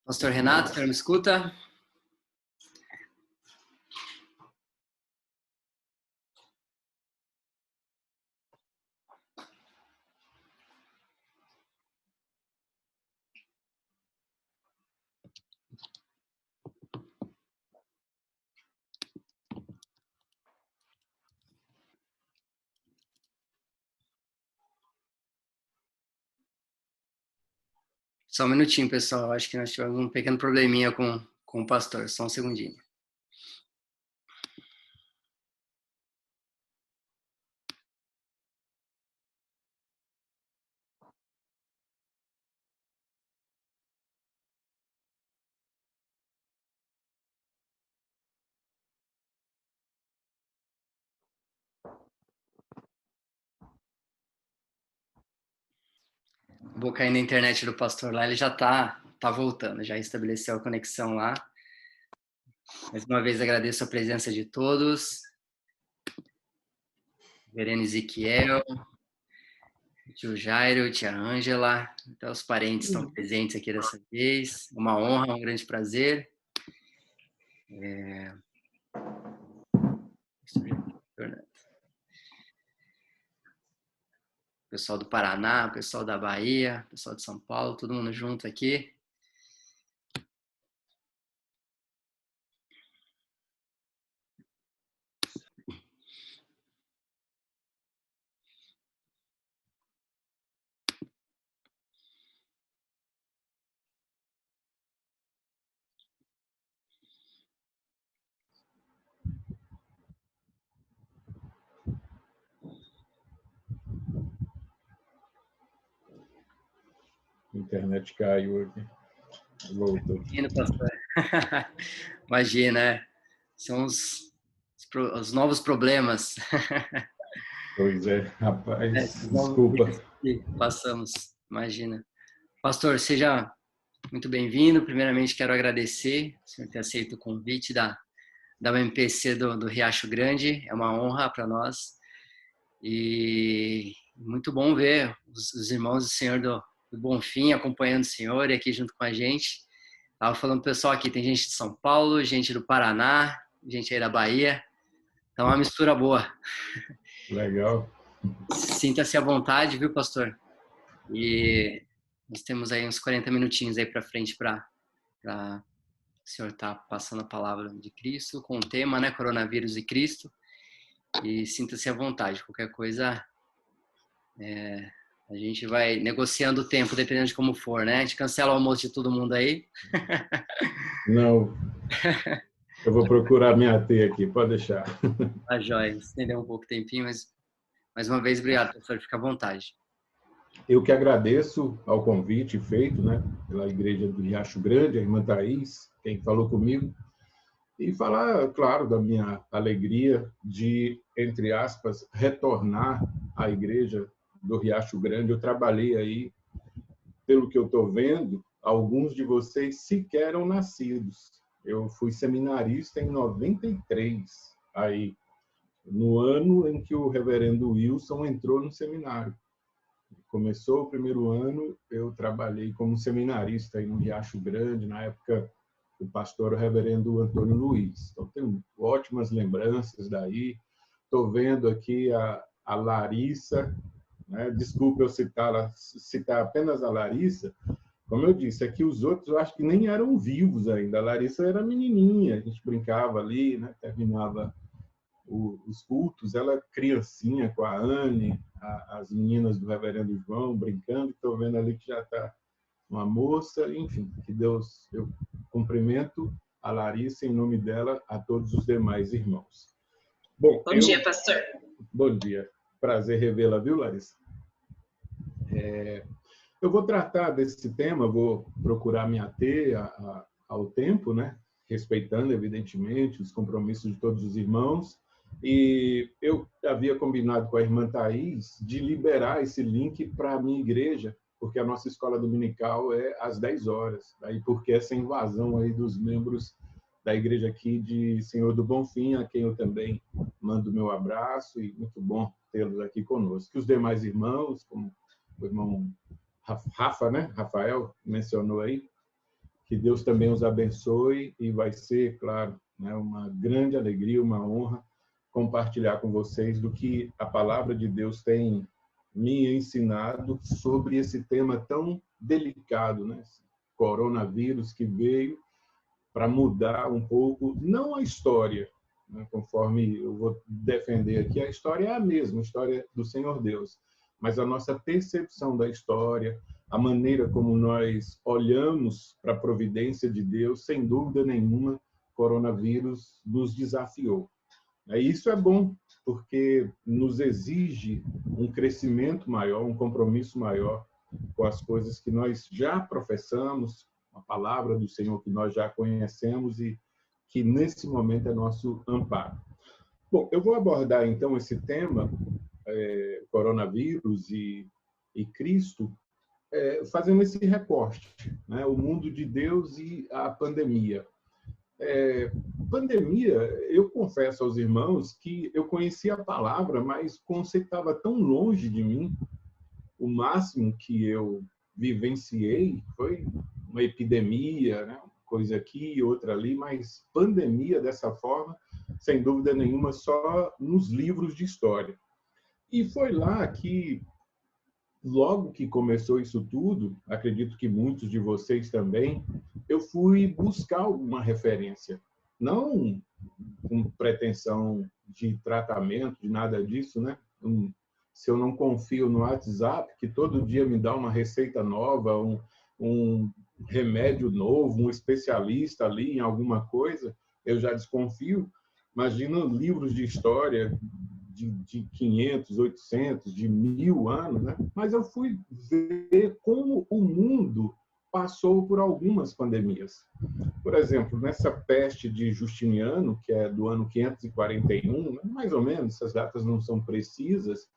Pastor Renato, o senhor me escuta? Só um minutinho, pessoal. Acho que nós tivemos um pequeno probleminha com o pastor. Só um segundinho. Vou cair na internet do pastor lá. Ele já tá voltando. Já estabeleceu a conexão lá. Mais uma vez agradeço a presença de todos. Verena Ezequiel, tio Jairo, tia Ângela, até os parentes estão presentes aqui dessa vez. Uma honra, um grande prazer. Pessoal do Paraná, pessoal da Bahia, pessoal de São Paulo, todo mundo junto aqui. A internet caiu aqui. Voltou. Imagina, pastor. Imagina, são os novos problemas. Pois é, rapaz, desculpa. Que passamos, imagina. Pastor, seja muito bem-vindo. Primeiramente, quero agradecer o senhor ter aceito o convite da UMPC do Riacho Grande. É uma honra para nós. E muito bom ver os irmãos do Senhor do Bonfim acompanhando o senhor e aqui junto com a gente. Estava falando pro pessoal aqui, tem gente de São Paulo, gente do Paraná, gente aí da Bahia. Então, é uma mistura boa. Legal. Sinta-se à vontade, viu, pastor? E nós temos aí uns 40 minutinhos aí para frente para o senhor estar passando a palavra de Cristo com o tema, né, coronavírus e Cristo. E sinta-se à vontade. Qualquer coisa, a gente vai negociando o tempo, dependendo de como for, né? A gente cancela o almoço de todo mundo aí. Não, eu vou procurar minha teia aqui, pode deixar. Tá jóia, estendeu um pouco o tempinho, mas mais uma vez, obrigado, professor, fica à vontade. Eu que agradeço ao convite feito, né, pela Igreja do Riacho Grande, a irmã Thaís, quem falou comigo, e falar, claro, da minha alegria de, entre aspas, retornar à Igreja do Riacho Grande. Eu trabalhei aí, pelo que eu estou vendo, alguns de vocês sequer eram nascidos. Eu fui seminarista em 93, aí, no ano em que o reverendo Wilson entrou no seminário. Começou o primeiro ano, eu trabalhei como seminarista aí no Riacho Grande, na época o pastor o reverendo Antônio Luiz. Então, tenho ótimas lembranças daí. Estou vendo aqui a Larissa, né? Desculpe eu citar apenas a Larissa. Como eu disse, aqui os outros eu acho que nem eram vivos ainda. A Larissa era menininha, a gente brincava ali, né? Terminava os cultos, ela criancinha com a Anne, as meninas do reverendo João brincando, estou vendo ali que já está uma moça, enfim, que Deus, eu cumprimento a Larissa em nome dela, a todos os demais irmãos. Bom dia, pastor. Bom dia, prazer revê-la, viu, Larissa? Eu vou tratar desse tema, vou procurar me ater ao tempo, né? Respeitando, evidentemente, os compromissos de todos os irmãos. E eu havia combinado com a irmã Thaís de liberar esse link para a minha igreja, porque a nossa escola dominical é às 10 horas. Daí porque essa invasão aí dos membros da igreja aqui de Senhor do Bonfim, a quem eu também mando meu abraço, e muito bom tê-los aqui conosco. Que os demais irmãos, como o irmão Rafa, né? Rafael mencionou aí, Que Deus também os abençoe e vai ser, claro, né, uma grande alegria, uma honra compartilhar com vocês do que a palavra de Deus tem me ensinado sobre esse tema tão delicado, né? Coronavírus que veio para mudar um pouco, não a história, né? Conforme eu vou defender aqui, a história é a mesma, a história do Senhor Deus, mas a nossa percepção da história, a maneira como nós olhamos para a providência de Deus, sem dúvida nenhuma, coronavírus nos desafiou. Isso é bom, porque nos exige um crescimento maior, um compromisso maior com as coisas que nós já professamos, a palavra do Senhor que nós já conhecemos e que nesse momento é nosso amparo. Bom, eu vou abordar então esse tema, coronavírus e Cristo, fazendo esse recorte, né? O mundo de Deus e a pandemia. Pandemia, eu confesso aos irmãos que eu conhecia a palavra, mas o conceito estava tão longe de mim. O máximo que eu vivenciei foi uma epidemia, né? Coisa aqui e outra ali, mas pandemia dessa forma, sem dúvida nenhuma, só nos livros de história. E foi lá que, logo que começou isso tudo, acredito que muitos de vocês também, eu fui buscar alguma referência. Não com pretensão de tratamento, de nada disso, né? Se eu não confio no WhatsApp, que todo dia me dá uma receita nova, um remédio novo, um especialista ali em alguma coisa, eu já desconfio. Imagina livros de história de 500, 800, de 1000 anos, né? Mas eu fui ver como o mundo passou por algumas pandemias. Por exemplo, nessa peste de Justiniano, que é do ano 541, mais ou menos, essas datas não são precisas,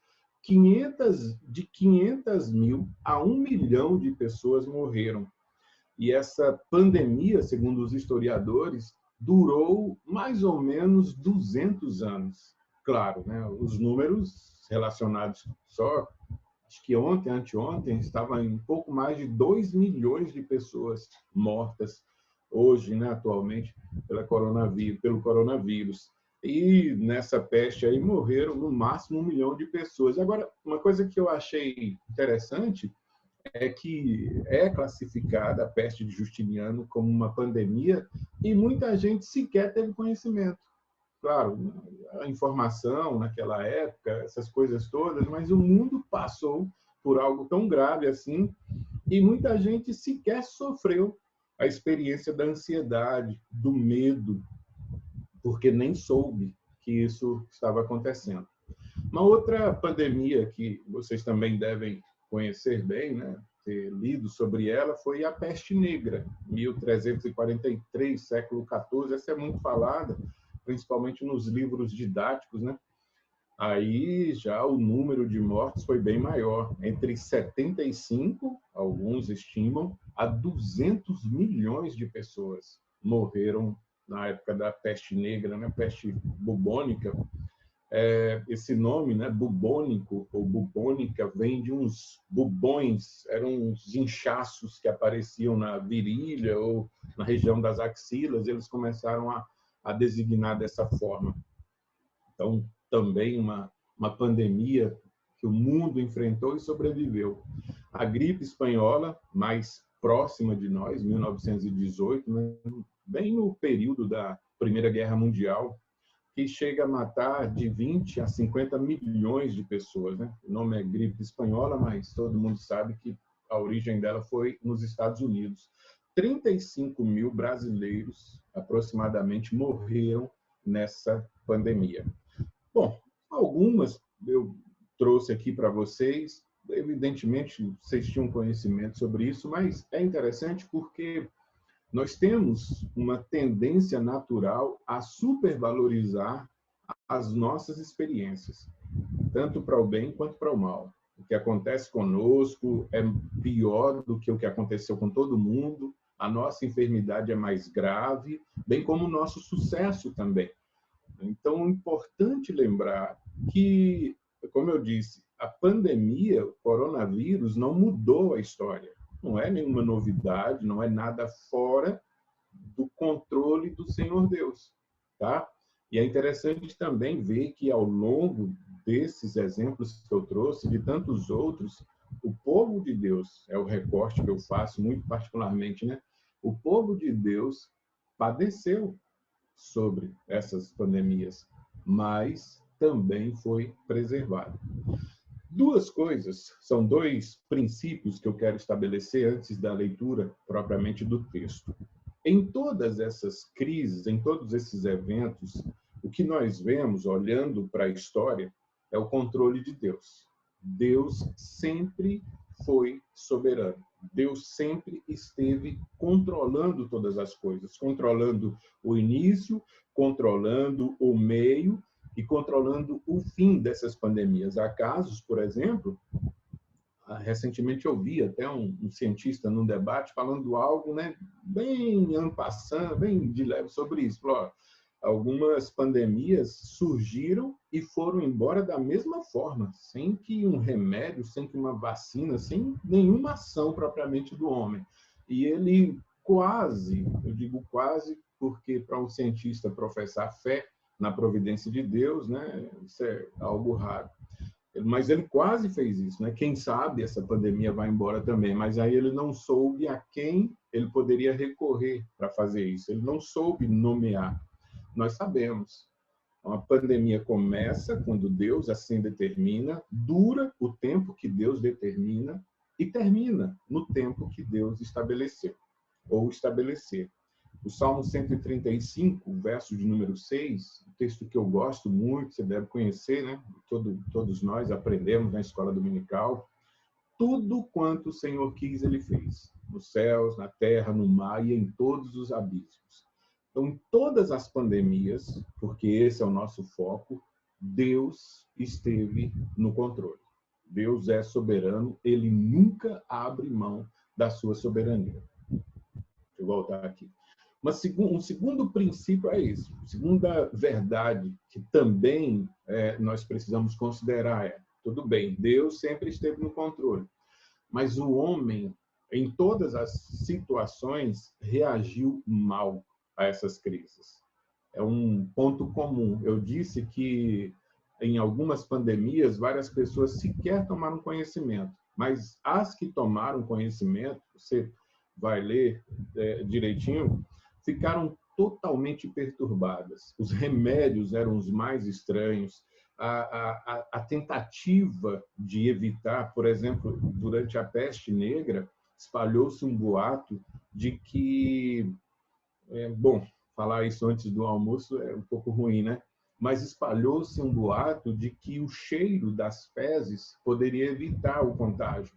de 500 mil a 1 milhão de pessoas morreram. E essa pandemia, segundo os historiadores, durou mais ou menos 200 anos. Claro, né? Os números relacionados só, acho que ontem, anteontem, estava em pouco mais de 2 milhões de pessoas mortas hoje, né, atualmente, pelo coronavírus. E nessa peste aí morreram no máximo 1 milhão de pessoas. Agora, uma coisa que eu achei interessante é que é classificada a peste de Justiniano como uma pandemia e muita gente sequer teve conhecimento. Claro, a informação naquela época, essas coisas todas, mas o mundo passou por algo tão grave assim e muita gente sequer sofreu a experiência da ansiedade, do medo, porque nem soube que isso estava acontecendo. Uma outra pandemia que vocês também devem conhecer bem, né, ter lido sobre ela, foi a peste negra, 1343, século XIV. Essa é muito falada, principalmente nos livros didáticos, né? Aí já o número de mortes foi bem maior, entre 75, alguns estimam, a 200 milhões de pessoas morreram na época da peste negra, né? Peste bubônica. Esse nome, né, bubônico ou bubônica, vem de uns bubões, eram uns inchaços que apareciam na virilha ou na região das axilas, eles começaram a designar dessa forma. Então, também uma pandemia que o mundo enfrentou e sobreviveu. A gripe espanhola, mais próxima de nós, 1918, né, bem no período da Primeira Guerra Mundial, que chega a matar de 20 a 50 milhões de pessoas, né? O nome é gripe espanhola, mas todo mundo sabe que a origem dela foi nos Estados Unidos. 35 mil brasileiros, aproximadamente, morreram nessa pandemia. Bom, algumas eu trouxe aqui para vocês. Evidentemente, vocês tinham conhecimento sobre isso, mas é interessante porque nós temos uma tendência natural a supervalorizar as nossas experiências, tanto para o bem quanto para o mal. O que acontece conosco é pior do que o que aconteceu com todo mundo, a nossa enfermidade é mais grave, bem como o nosso sucesso também. Então, é importante lembrar que, como eu disse, a pandemia, o coronavírus, não mudou a história. não é nenhuma novidade, não é nada fora do controle do Senhor Deus, tá? E é interessante também ver que ao longo desses exemplos que eu trouxe, de tantos outros, o povo de Deus, é o recorte que eu faço muito particularmente, né? O povo de Deus padeceu sobre essas pandemias, mas também foi preservado. Duas coisas, são dois princípios que eu quero estabelecer antes da leitura propriamente do texto. Em todas essas crises, em todos esses eventos, o que nós vemos, olhando para a história, é o controle de Deus. Deus sempre foi soberano. Deus sempre esteve controlando todas as coisas, controlando o início, controlando o meio e controlando o fim dessas pandemias. Há casos, por exemplo, recentemente eu vi até um cientista num debate falando algo, né, bem en passant, bem de leve sobre isso. Falou, algumas pandemias surgiram e foram embora da mesma forma, sem que um remédio, sem que uma vacina, sem nenhuma ação propriamente do homem. E ele quase, eu digo quase, porque para um cientista professar fé na providência de Deus, né, isso é algo raro. Mas ele quase fez isso, né? Quem sabe essa pandemia vai embora também, mas aí ele não soube a quem ele poderia recorrer para fazer isso. Ele não soube nomear. Nós sabemos. Uma pandemia começa quando Deus assim determina, dura o tempo que Deus determina e termina no tempo que Deus estabeleceu ou estabelecer. O Salmo 135, verso de número 6, um texto que eu gosto muito, você deve conhecer, né? Todos nós aprendemos na escola dominical. Tudo quanto o Senhor quis, Ele fez. Nos céus, na terra, no mar e em todos os abismos. Então, em todas as pandemias, porque esse é o nosso foco, Deus esteve no controle. Deus é soberano, Ele nunca abre mão da sua soberania. Deixa eu voltar aqui. Um segundo princípio é isso. A segunda verdade que também nós precisamos considerar é, tudo bem, Deus sempre esteve no controle, mas o homem, em todas as situações, reagiu mal a essas crises. É um ponto comum. Eu disse que em algumas pandemias, várias pessoas sequer tomaram conhecimento, mas as que tomaram conhecimento, você vai ler direitinho, ficaram totalmente perturbadas. Os remédios eram os mais estranhos. A tentativa de evitar, por exemplo, durante a peste negra, espalhou-se um boato de que... bom, falar isso antes do almoço é um pouco ruim, né? Mas espalhou-se um boato de que o cheiro das fezes poderia evitar o contágio.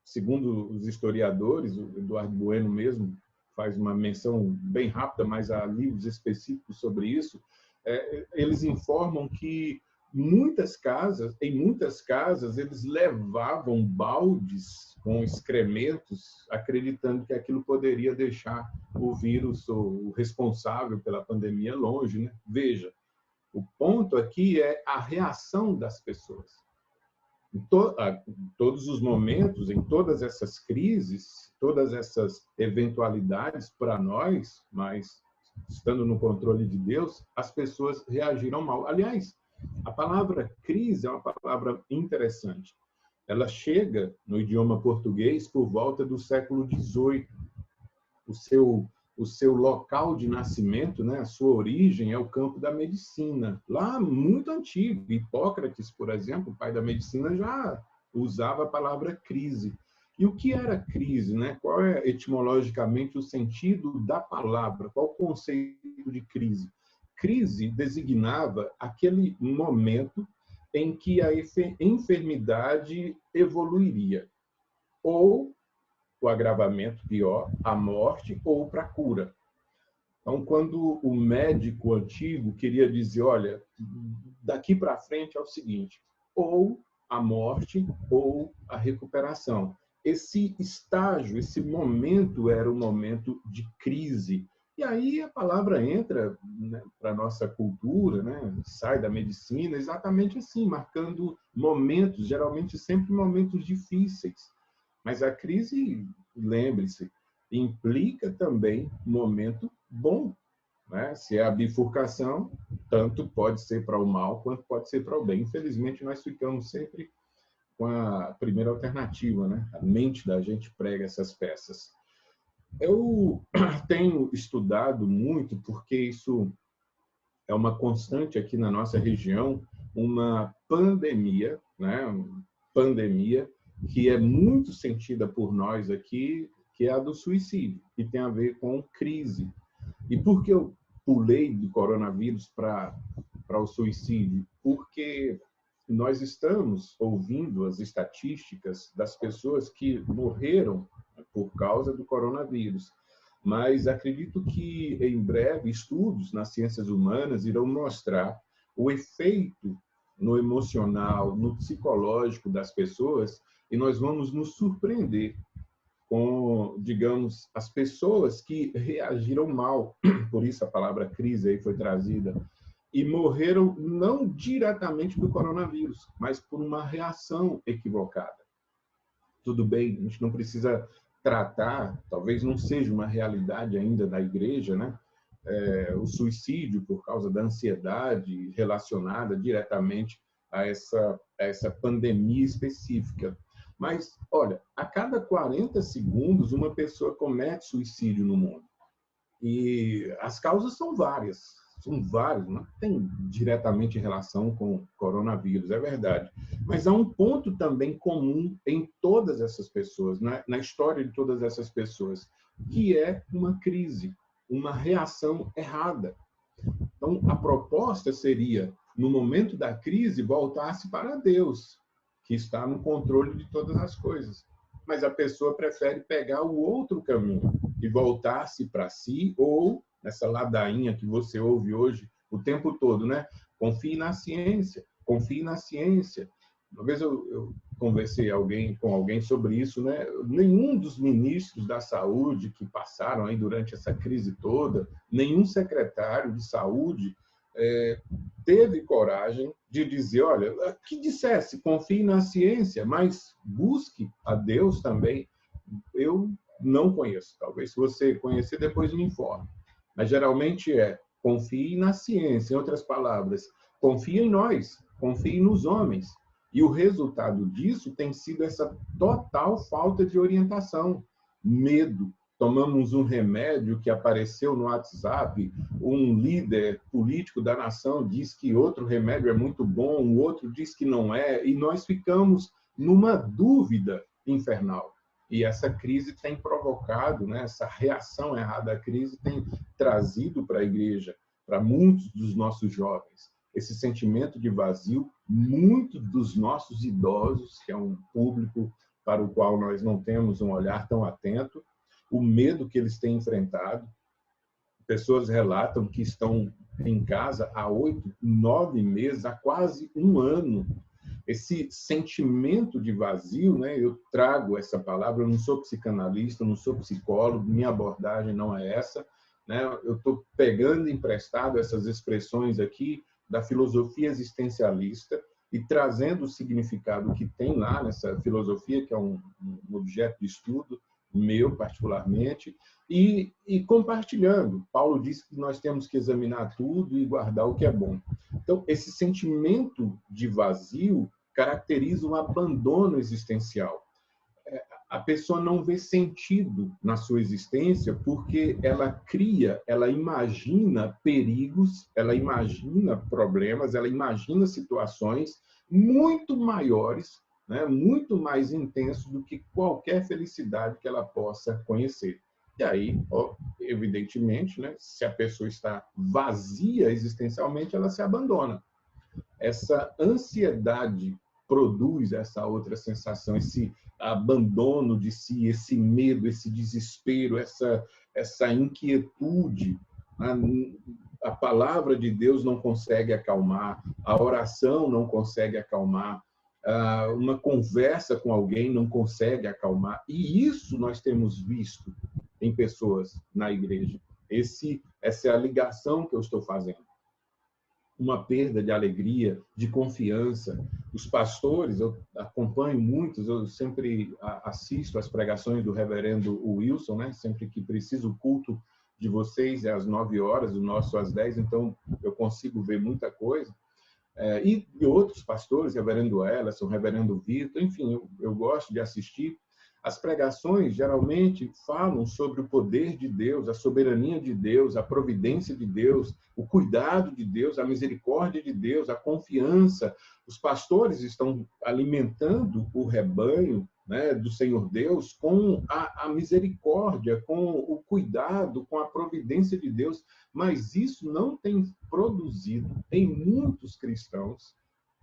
Segundo os historiadores, o Eduardo Bueno mesmo faz uma menção bem rápida, mas há livros específicos sobre isso, eles informam que em muitas casas, eles levavam baldes com excrementos, acreditando que aquilo poderia deixar o vírus, o responsável pela pandemia, longe, né? Veja, o ponto aqui é a reação das pessoas. Em todos os momentos, em todas essas crises, todas essas eventualidades para nós, mas estando no controle de Deus, as pessoas reagiram mal. Aliás, a palavra crise é uma palavra interessante. Ela chega no idioma português por volta do século XVIII. O seu local de nascimento, né, a sua origem é o campo da medicina. Lá, muito antigo. Hipócrates, por exemplo, o pai da medicina, já usava a palavra crise. E o que era crise, né? Qual é etimologicamente o sentido da palavra? Qual o conceito de crise? Crise designava aquele momento em que a enfermidade evoluiria, ou o agravamento pior, a morte, ou para a cura. Então, quando o médico antigo queria dizer, olha, daqui para frente é o seguinte, ou a morte ou a recuperação. Esse estágio, esse momento era um momento de crise. E aí a palavra entra, né, para a nossa cultura, né, sai da medicina exatamente assim, marcando momentos, geralmente sempre momentos difíceis. Mas a crise, lembre-se, implica também momento bom, né? Se é a bifurcação, tanto pode ser para o mal quanto pode ser para o bem. Infelizmente, nós ficamos sempre com a primeira alternativa, né? A mente da gente prega essas peças. Eu tenho estudado muito, porque isso é uma constante aqui na nossa região, uma pandemia, né? Pandemia que é muito sentida por nós aqui, que é a do suicídio, que tem a ver com crise. E por que eu pulei do coronavírus para o suicídio? Porque nós estamos ouvindo as estatísticas das pessoas que morreram por causa do coronavírus. Mas acredito que, em breve, estudos nas ciências humanas irão mostrar o efeito no emocional, no psicológico das pessoas, e nós vamos nos surpreender com, digamos, as pessoas que reagiram mal, por isso a palavra crise aí foi trazida, e morreram não diretamente do coronavírus, mas por uma reação equivocada. Tudo bem, a gente não precisa tratar, talvez não seja uma realidade ainda da igreja, né? O suicídio por causa da ansiedade relacionada diretamente a essa pandemia específica. Mas, olha, a cada 40 segundos uma pessoa comete suicídio no mundo. E as causas são várias, não tem diretamente relação com o coronavírus, é verdade. Mas há um ponto também comum em todas essas pessoas, na história de todas essas pessoas, que é uma crise, uma reação errada. Então, a proposta seria, no momento da crise, voltar-se para Deus, que está no controle de todas as coisas. Mas a pessoa prefere pegar o outro caminho e voltar-se para si, ou nessa ladainha que você ouve hoje o tempo todo, né? Confie na ciência, confie na ciência. Uma vez eu conversei com alguém sobre isso, né? Nenhum dos ministros da saúde que passaram aí durante essa crise toda, nenhum secretário de saúde teve coragem de dizer, olha, que dissesse, confie na ciência, mas busque a Deus também. Eu não conheço. Talvez, se você conhecer, depois me informe. Mas, geralmente, confie na ciência. Em outras palavras, confie em nós, confie nos homens. E o resultado disso tem sido essa total falta de orientação, medo. Tomamos um remédio que apareceu no WhatsApp, um líder político da nação diz que outro remédio é muito bom, o outro diz que não é, e nós ficamos numa dúvida infernal. E essa crise tem provocado, né, essa reação errada à crise tem trazido para a igreja, para muitos dos nossos jovens, esse sentimento de vazio, muitos dos nossos idosos, que é um público para o qual nós não temos um olhar tão atento, o medo que eles têm enfrentado. Pessoas relatam que estão em casa há 8, 9 meses, há quase um ano. Esse sentimento de vazio, né? Eu trago essa palavra, eu não sou psicanalista, não sou psicólogo, minha abordagem não é essa, né? Eu estou pegando emprestado essas expressões aqui da filosofia existencialista e trazendo o significado que tem lá nessa filosofia, que é um objeto de estudo meu, particularmente, e compartilhando. Paulo disse que nós temos que examinar tudo e guardar o que é bom. Então, esse sentimento de vazio caracteriza um abandono existencial. A pessoa não vê sentido na sua existência porque ela cria, ela imagina perigos, ela imagina problemas, ela imagina situações muito maiores, né, muito mais intensos do que qualquer felicidade que ela possa conhecer. E aí, evidentemente, né, se a pessoa está vazia existencialmente, ela se abandona. Essa ansiedade produz essa outra sensação, esse abandono de si, esse medo, esse desespero, essa inquietude. A palavra de Deus não consegue acalmar, a oração não consegue acalmar, uma conversa com alguém não consegue acalmar. E isso nós temos visto em pessoas na igreja. Essa é a ligação que eu estou fazendo. uma perda de alegria, de confiança. Os pastores, eu acompanho muitos, eu sempre assisto às pregações do reverendo Wilson, né? Sempre que preciso, o culto de vocês é às 9 horas, o nosso às 10, então eu consigo ver muita coisa. E outros pastores, reverendo Ellerson, reverendo Vitor, enfim, eu gosto de assistir. As pregações geralmente falam sobre o poder de Deus, a soberania de Deus, a providência de Deus, o cuidado de Deus, a misericórdia de Deus, a confiança. Os pastores estão alimentando o rebanho, né, do Senhor Deus com a misericórdia, com o cuidado, com a providência de Deus. Mas isso não tem produzido em muitos cristãos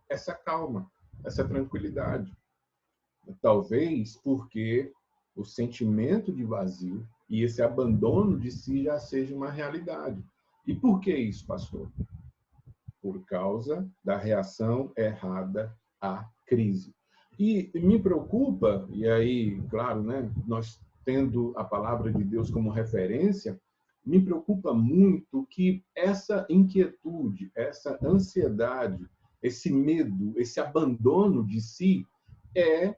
essa calma, essa tranquilidade. Talvez porque o sentimento de vazio e esse abandono de si já seja uma realidade. E por que isso, pastor? Por causa da reação errada à crise. E me preocupa, e aí, claro, né, nós tendo a palavra de Deus como referência, me preocupa muito que essa inquietude, essa ansiedade, esse medo, esse abandono de si é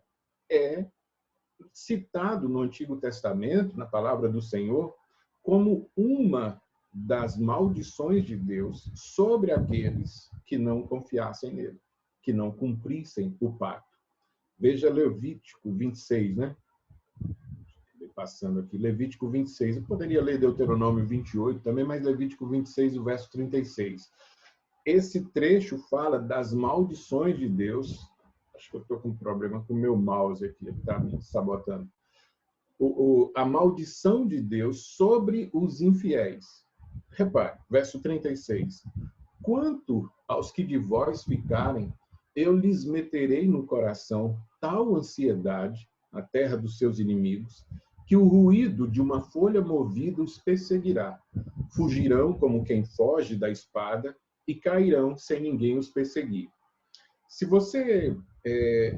citado no Antigo Testamento, na palavra do Senhor, como uma das maldições de Deus sobre aqueles que não confiassem nele, que não cumprissem o pacto. Veja Levítico 26, né? Passando aqui, Levítico 26. Eu poderia ler Deuteronômio 28 também, mas Levítico 26, o verso 36. Esse trecho fala das maldições de Deus. Acho que eu estou com um problema com o meu mouse aqui, ele está me sabotando. A maldição de Deus sobre os infiéis. Repare, verso 36. Quanto aos que de vós ficarem, eu lhes meterei no coração tal ansiedade, na terra dos seus inimigos, que o ruído de uma folha movida os perseguirá. Fugirão como quem foge da espada e cairão sem ninguém os perseguir. Se você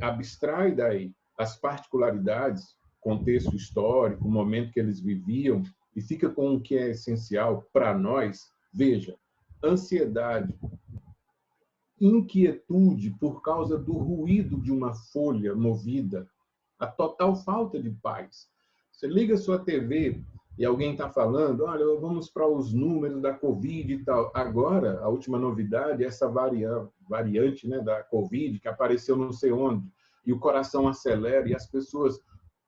abstrai daí as particularidades, contexto histórico, o momento que eles viviam, e fica com o que é essencial para nós, veja, ansiedade, inquietude por causa do ruído de uma folha movida, a total falta de paz. Você liga a sua TV e alguém está falando, olha, vamos para os números da Covid e tal. Agora, a última novidade é essa variante, né, da Covid, que apareceu não sei onde, e o coração acelera, e as pessoas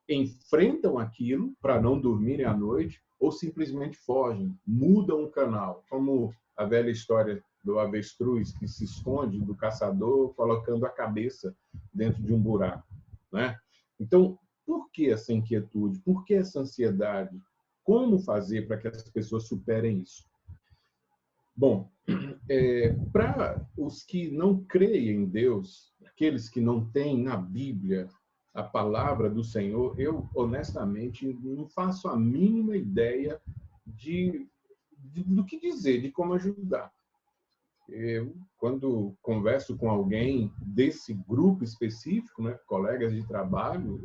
enfrentam aquilo para não dormirem à noite, ou simplesmente fogem, mudam o canal, como a velha história do avestruz que se esconde do caçador colocando a cabeça dentro de um buraco, né? Então, por que essa inquietude? Por que essa ansiedade? Como fazer para que as pessoas superem isso? Bom, para os que não creem em Deus, aqueles que não têm na Bíblia a palavra do Senhor, eu, honestamente, não faço a mínima ideia do que dizer, de como ajudar. Eu, quando converso com alguém desse grupo específico, né, colegas de trabalho,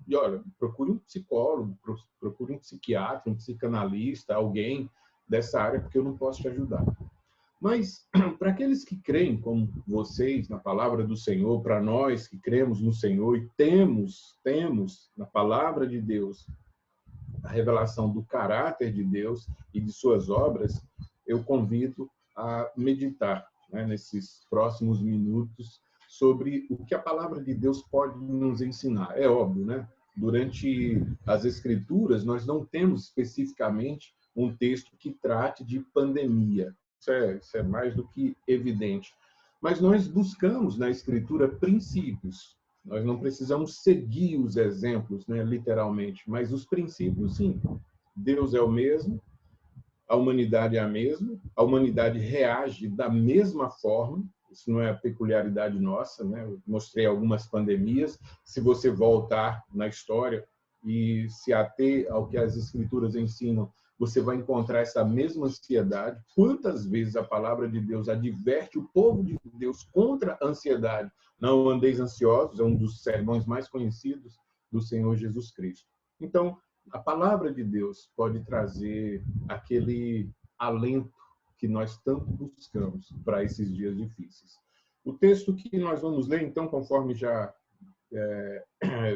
e olha, procure um psicólogo, procure um psiquiatra, um psicanalista, alguém dessa área, porque eu não posso te ajudar. Mas, para aqueles que creem, como vocês, na palavra do Senhor, para nós que cremos no Senhor e temos na palavra de Deus a revelação do caráter de Deus e de suas obras, eu convido a meditar, né, nesses próximos minutos sobre o que a palavra de Deus pode nos ensinar. É óbvio, né? Durante as Escrituras, nós não temos especificamente um texto que trate de pandemia. Isso é mais do que evidente. Mas nós buscamos na Escritura princípios. Nós não precisamos seguir os exemplos, né, literalmente, mas os princípios, sim. Deus é o mesmo, a humanidade é a mesma, a humanidade reage da mesma forma, isso não é a peculiaridade nossa, né? Eu mostrei algumas pandemias, se você voltar na história e se ater ao que as Escrituras ensinam, você vai encontrar essa mesma ansiedade. Quantas vezes a palavra de Deus adverte o povo de Deus contra a ansiedade? Não andeis ansiosos, é um dos sermões mais conhecidos do Senhor Jesus Cristo. Então, a palavra de Deus pode trazer aquele alento que nós tanto buscamos para esses dias difíceis. O texto que nós vamos ler, então, conforme já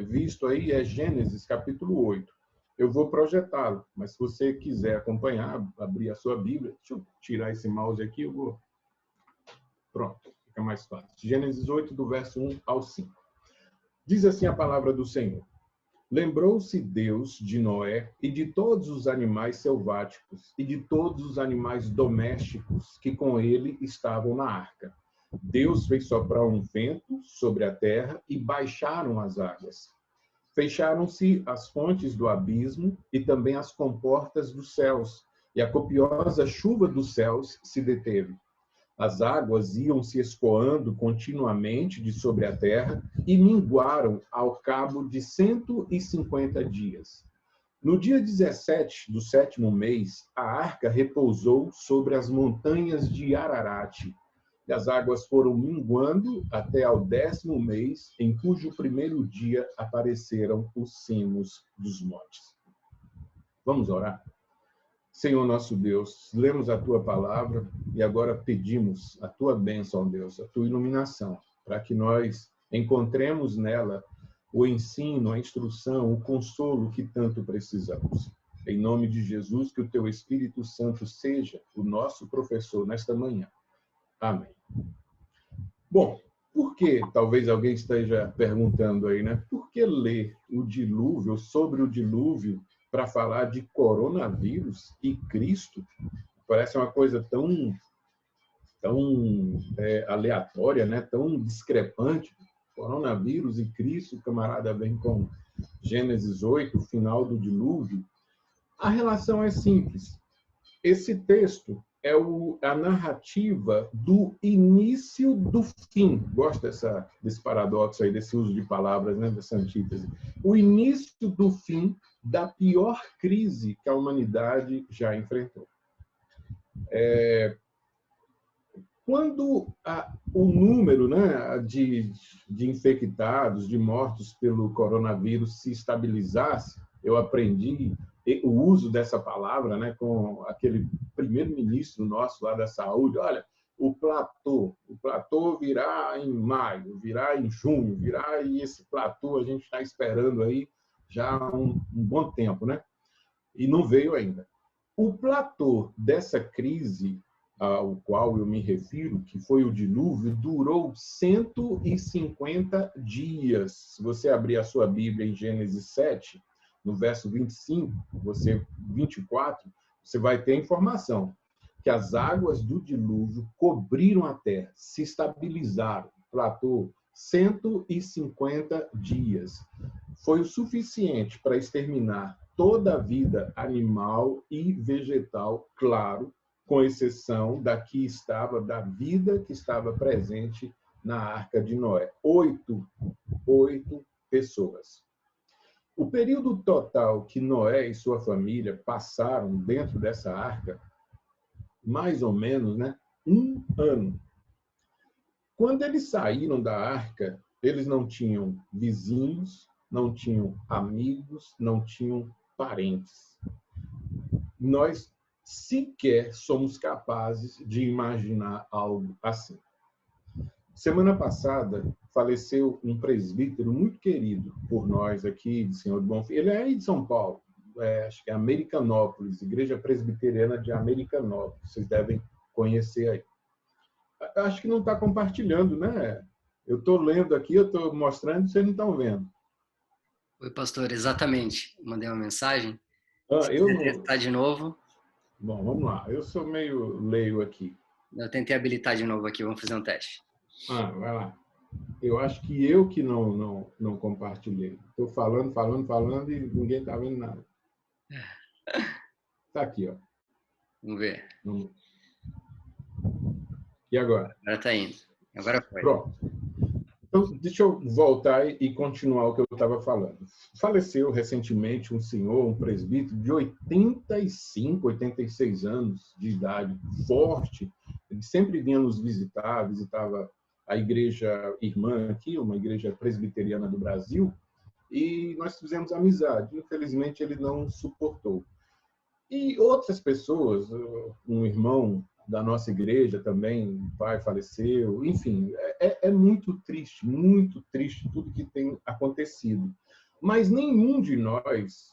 visto aí, é Gênesis, capítulo 8. Eu vou projetá-lo, mas se você quiser acompanhar, abrir a sua Bíblia, deixa eu tirar esse mouse aqui, eu vou... Pronto, fica mais fácil. Gênesis 8, do verso 1 ao 5. Diz assim a palavra do Senhor. Lembrou-se Deus de Noé e de todos os animais selváticos e de todos os animais domésticos que com ele estavam na arca. Deus fez soprar um vento sobre a terra e baixaram as águas. Fecharam-se as fontes do abismo e também as comportas dos céus, e a copiosa chuva dos céus se deteve. As águas iam se escoando continuamente de sobre a terra e minguaram ao cabo de 150 dias. No dia 17 do 7º mês, a arca repousou sobre as montanhas de Ararat. E as águas foram minguando até ao 10º mês, em cujo primeiro dia apareceram os cimos dos montes. Vamos orar? Senhor nosso Deus, lemos a Tua palavra e agora pedimos a Tua bênção, Deus, a Tua iluminação, para que nós encontremos nela o ensino, a instrução, o consolo que tanto precisamos. Em nome de Jesus, que o Teu Espírito Santo seja o nosso professor nesta manhã. Amém. Bom, por que, talvez alguém esteja perguntando aí, né? Por que ler o dilúvio, sobre o dilúvio, para falar de coronavírus e Cristo? Parece uma coisa tão aleatória, né? Tão discrepante. Coronavírus e Cristo, o camarada vem com Gênesis 8, o final do dilúvio. A relação é simples. Esse texto é a narrativa do início do fim. Gosto desse paradoxo aí, desse uso de palavras, né, dessa antítese. O início do fim da pior crise que a humanidade já enfrentou. Quando o número, né, de infectados, de mortos pelo coronavírus se estabilizasse, eu aprendi o uso dessa palavra, né, com aquele primeiro-ministro nosso lá da saúde. Olha, o platô virá em maio, virá em junho, virá, e esse platô a gente está esperando aí já há um bom tempo, né? E não veio ainda. O platô dessa crise ao qual eu me refiro, que foi o dilúvio, durou 150 dias. Se você abrir a sua Bíblia em Gênesis 7, no verso 25, 24, você vai ter a informação que as águas do dilúvio cobriram a terra, se estabilizaram, platô, 150 dias. Foi o suficiente para exterminar toda a vida animal e vegetal, claro, com exceção da vida que estava presente na Arca de Noé. 8 pessoas. O período total que Noé e sua família passaram dentro dessa arca, mais ou menos, né, 1 ano. Quando eles saíram da arca, eles não tinham vizinhos, não tinham amigos, não tinham parentes. Nós sequer somos capazes de imaginar algo assim. Semana passada, faleceu um presbítero muito querido por nós aqui de Senhor do Bom Fim. Ele é aí de São Paulo, acho que é Americanópolis, Igreja Presbiteriana de Americanópolis. Vocês devem conhecer aí. Acho que não está compartilhando, né? Eu estou lendo aqui, eu estou mostrando, vocês não estão vendo. Oi, pastor, exatamente. Mandei uma mensagem. Se Eu quiser não... testar de novo. Bom, vamos lá. Eu sou meio leigo aqui. Eu tentei habilitar de novo aqui, vamos fazer um teste. Vai lá. Eu acho que eu que não compartilhei. Estou falando e ninguém está vendo nada. Está aqui, ó. Vamos ver. E agora? Agora está indo. Agora foi. Pronto. Então, deixa eu voltar e continuar o que eu estava falando. Faleceu recentemente um senhor, um presbítero de 85, 86 anos de idade, forte. Ele sempre vinha nos visitar, visitava a igreja irmã aqui, uma igreja presbiteriana do Brasil, e nós fizemos amizade. Infelizmente, ele não suportou. E outras pessoas, um irmão da nossa igreja também, o pai faleceu. Enfim, é muito triste tudo que tem acontecido. Mas nenhum de nós,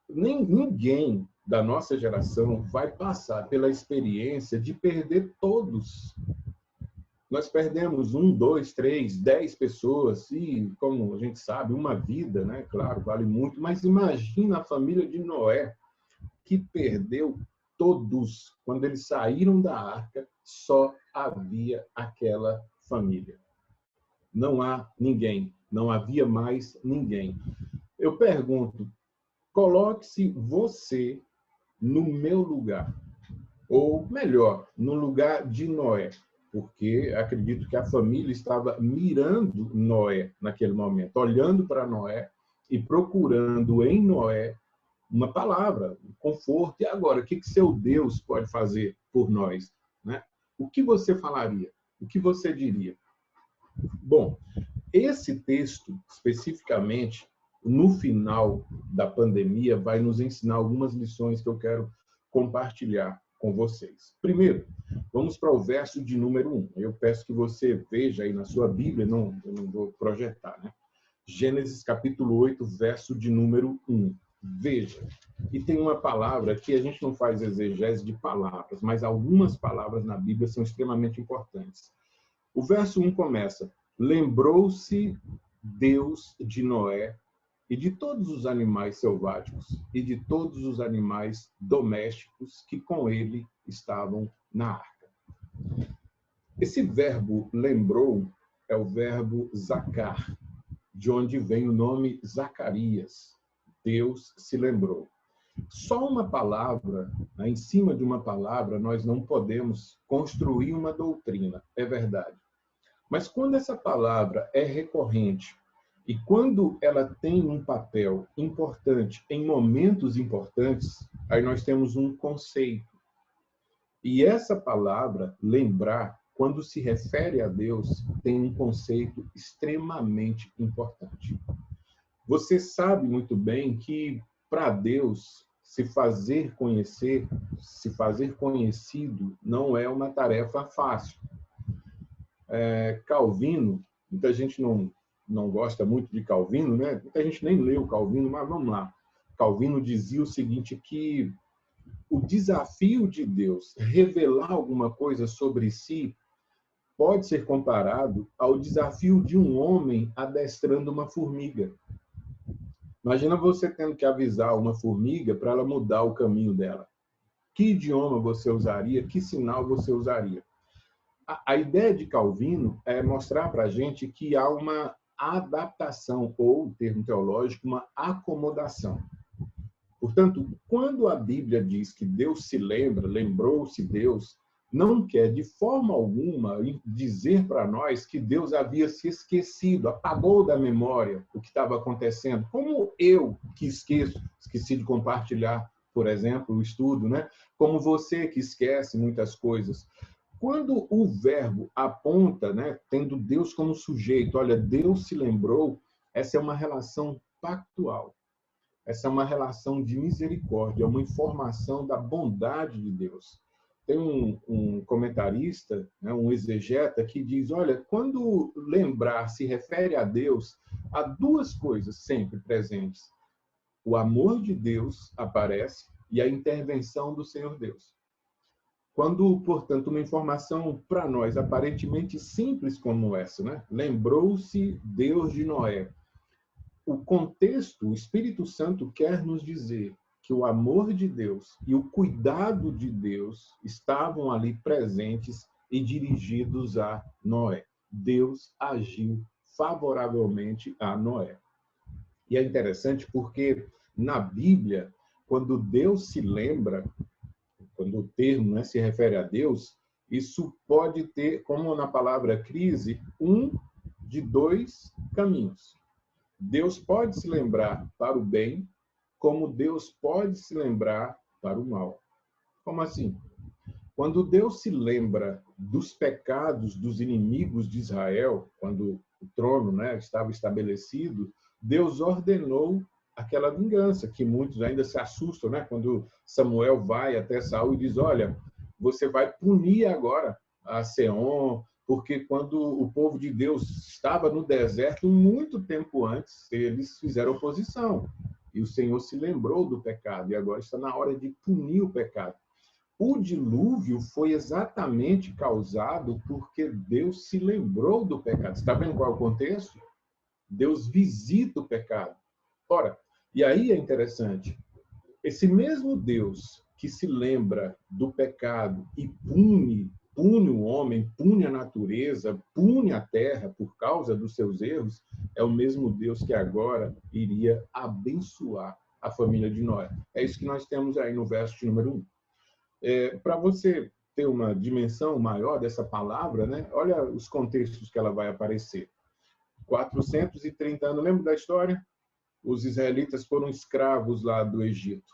nem ninguém da nossa geração vai passar pela experiência de perder todos. Nós perdemos 1, 2, 3, 10 pessoas e, como a gente sabe, uma vida, né? Claro, vale muito, mas imagina a família de Noé, que perdeu todos. Quando eles saíram da arca, só havia aquela família. Não há ninguém, não havia mais ninguém. Eu pergunto, coloque-se você no meu lugar, ou melhor, no lugar de Noé, porque acredito que a família estava mirando Noé naquele momento, olhando para Noé e procurando em Noé uma palavra, um conforto. E agora, o que seu Deus pode fazer por nós? Né? O que você falaria? O que você diria? Bom, esse texto, especificamente, no final da pandemia, vai nos ensinar algumas lições que eu quero compartilhar com vocês. Primeiro, vamos para o verso de número 1. Eu peço que você veja aí na sua Bíblia, eu não vou projetar, né? Gênesis capítulo 8, verso de número 1. Veja, e tem uma palavra que a gente não faz exegese de palavras, mas algumas palavras na Bíblia são extremamente importantes. O verso 1 começa: lembrou-se Deus de Noé e de todos os animais selváticos e de todos os animais domésticos que com ele estavam na arca. Esse verbo lembrou é o verbo zacar, de onde vem o nome Zacarias. Deus se lembrou. Só uma palavra, em cima de uma palavra, nós não podemos construir uma doutrina, é verdade. Mas quando essa palavra é recorrente e quando ela tem um papel importante em momentos importantes, aí nós temos um conceito. E essa palavra, lembrar, quando se refere a Deus, tem um conceito extremamente importante. Você sabe muito bem que, para Deus, se fazer conhecer, se fazer conhecido, não é uma tarefa fácil. Calvino, muita gente não gosta muito de Calvino, né? Muita gente nem leu Calvino, mas vamos lá. Calvino dizia o seguinte, que o desafio de Deus revelar alguma coisa sobre si pode ser comparado ao desafio de um homem adestrando uma formiga. Imagina você tendo que avisar uma formiga para ela mudar o caminho dela. Que idioma você usaria? Que sinal você usaria? A ideia de Calvino é mostrar para a gente que há uma adaptação, ou, termo teológico, uma acomodação. Portanto, quando a Bíblia diz que Deus se lembra, lembrou-se Deus, não quer de forma alguma dizer para nós que Deus havia se esquecido, apagou da memória o que estava acontecendo. Como eu que esqueci de compartilhar, por exemplo, o estudo, né? Como você que esquece muitas coisas. Quando o verbo aponta, né, tendo Deus como sujeito, olha, Deus se lembrou, essa é uma relação pactual. Essa é uma relação de misericórdia, uma informação da bondade de Deus. Tem um comentarista, né, um exegeta, que diz, olha, quando lembrar se refere a Deus, há duas coisas sempre presentes. O amor de Deus aparece e a intervenção do Senhor Deus. Quando, portanto, uma informação para nós aparentemente simples como essa, né? Lembrou-se Deus de Noé. O contexto, o Espírito Santo quer nos dizer que o amor de Deus e o cuidado de Deus estavam ali presentes e dirigidos a Noé. Deus agiu favoravelmente a Noé. E é interessante porque na Bíblia, quando Deus se lembra, quando o termo, né, se refere a Deus, isso pode ter, como na palavra crise, um de dois caminhos. Deus pode se lembrar para o bem, como Deus pode se lembrar para o mal. Como assim? Quando Deus se lembra dos pecados dos inimigos de Israel, quando o trono, né, estava estabelecido, Deus ordenou aquela vingança, que muitos ainda se assustam, né? Quando Samuel vai até Saul e diz, olha, você vai punir agora a Seom, porque quando o povo de Deus estava no deserto, muito tempo antes, eles fizeram oposição. E o Senhor se lembrou do pecado, e agora está na hora de punir o pecado. O dilúvio foi exatamente causado porque Deus se lembrou do pecado. Você está vendo qual é o contexto? Deus visita o pecado. Ora, e aí é interessante, esse mesmo Deus que se lembra do pecado e pune o homem, pune a natureza, pune a terra por causa dos seus erros, é o mesmo Deus que agora iria abençoar a família de Noé. É isso que nós temos aí no verso de número 1. Para você ter uma dimensão maior dessa palavra, né? Olha os contextos que ela vai aparecer. 430 anos, lembra da história? Os israelitas foram escravos lá do Egito.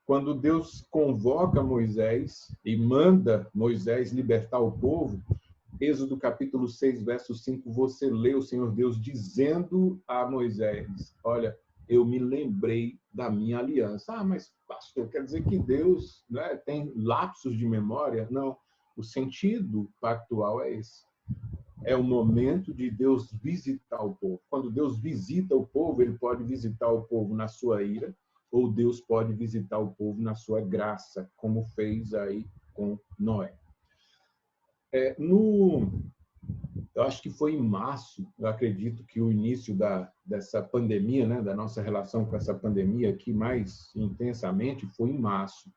Quando Deus convoca Moisés e manda Moisés libertar o povo, Êxodo capítulo 6, verso 5, você lê o Senhor Deus dizendo a Moisés, olha, eu me lembrei da minha aliança. Ah, mas pastor, quer dizer que Deus, né, tem lapsos de memória? Não, o sentido pactual é esse. É o momento de Deus visitar o povo. Quando Deus visita o povo, ele pode visitar o povo na sua ira, ou Deus pode visitar o povo na sua graça, como fez aí com Noé. Eu acho que foi em março, eu acredito que o início dessa pandemia, né, da nossa relação com essa pandemia aqui mais intensamente, foi em março.